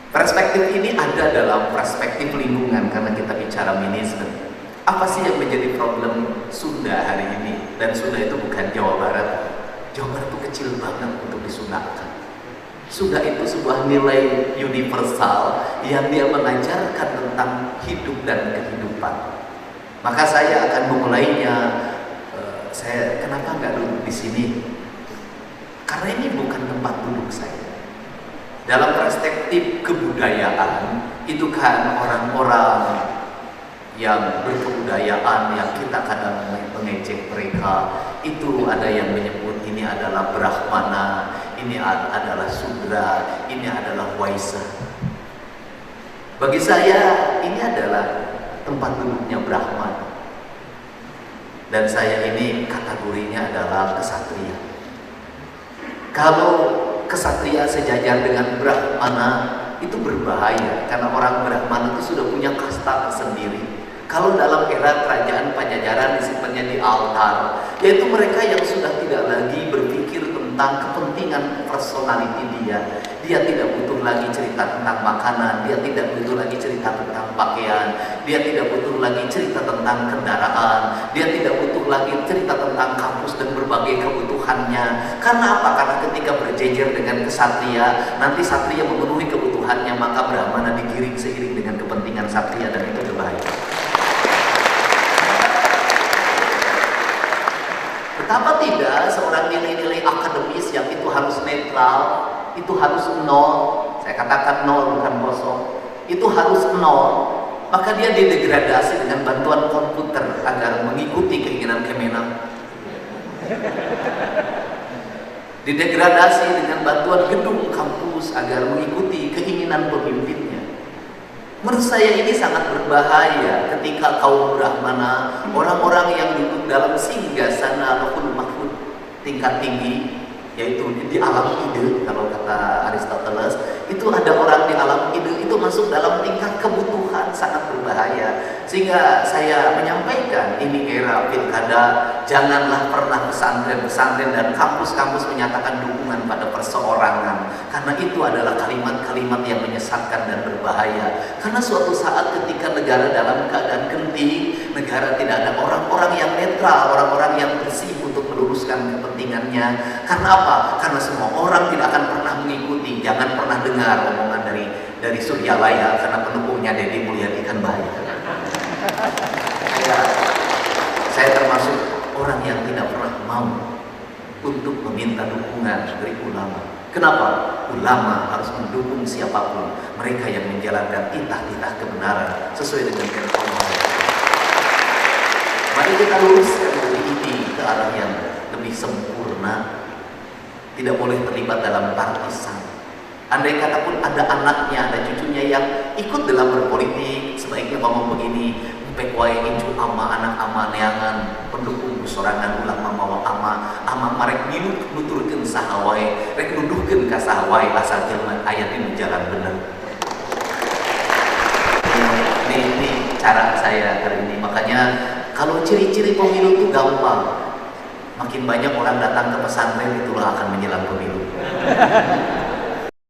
Perspektif ini ada dalam perspektif lingkungan karena kita bicara manajemen. Apa sih yang menjadi problem Sunda hari ini? Dan Sunda itu bukan Jawa Barat. Jawa Barat itu kecil banget untuk disunahkan. Sunda itu sebuah nilai universal yang dia mengajarkan tentang hidup dan kehidupan. Maka saya akan memulainya. Saya kenapa nggak duduk di sini? Karena ini bukan tempat duduk saya. Dalam perspektif kebudayaan, itu kan orang-orang yang berkebudayaan yang kita kadang mengejek mereka, itu ada yang menyebut ini adalah Brahmana, ini adalah Sudra, ini adalah Waisa. Bagi saya ini adalah tempat duduknya Brahman, dan saya ini kategorinya adalah kesatria. Kalau kesatria sejajar dengan Brahmana itu berbahaya, karena orang Brahmana itu sudah punya kasta tersendiri. Kalau dalam era kerajaan Pajajaran disimpannya di altar, yaitu mereka yang sudah tidak lagi berpikir tentang kepentingan personality dia. Dia tidak butuh lagi cerita tentang makanan, dia tidak butuh lagi cerita tentang pakaian, dia tidak butuh lagi cerita tentang kendaraan, dia tidak butuh lagi cerita tentang kampus dan berbagai kebutuhannya. Karena apa? Karena ketika berjejer dengan kesatria, nanti satria memenuhi kebutuhannya, maka Brahmana digiring seiring dengan kepentingan satria, dan itu berbahaya. Betapa tidak seorang nilai-nilai akademis yang itu harus netral, itu harus nol, saya katakan nol bukan kosong, itu harus nol, maka dia didegradasi dengan bantuan komputer agar mengikuti keinginan Kemenang. Didegradasi dengan bantuan gedung kampus agar mengikuti keinginan pemimpinnya. Menurut saya ini sangat berbahaya ketika kaum Brahmana, orang-orang yang duduk dalam singgasana Lauhul Mahfuz tingkat tinggi, yaitu di alam ide, kalau kata Aristoteles, itu ada orang di alam ide, itu masuk dalam tingkat kebutuhan, sangat berbahaya. Sehingga saya menyampaikan, ini era pilkada, janganlah pernah pesantren-pesantren dan kampus-kampus menyatakan dukungan pada perseorangan, karena itu adalah kalimat-kalimat yang menyesatkan dan berbahaya. Karena suatu saat ketika negara dalam keadaan genting, negara tidak ada orang-orang yang netral, orang-orang yang bersih untuk meluruskan kepentingannya. Karena apa? Karena semua orang tidak akan pernah mengikuti. Jangan pernah dengar omongan dari Suryalaya, karena pendukungnya Deddy Mulyadi kan bahaya. Saya termasuk orang yang tidak pernah mau untuk meminta dukungan dari ulama. Kenapa? Ulama harus mendukung siapapun, mereka yang menjalankan titah-titah kebenaran sesuai dengan firman Allah. Mari kita luruskan negeri ini ke arah yang lebih sempurna. Tidak boleh terlibat dalam partisan. Andai kata pun ada anaknya, ada cucunya yang ikut dalam berpolitik, sebaiknya ngomong begini, mpek wae incu ama anak ama neangan pendukung sorangan ulama mawa ama marek minut nuturkeun saha wae, rek nuduhkeun ka saha wae asal jelema aya di jalan bener. Ini cara saya hari ini. Makanya kalau ciri-ciri pemilu itu gampang. Makin banyak orang datang ke pesantren, itulah akan menjelang pemilu.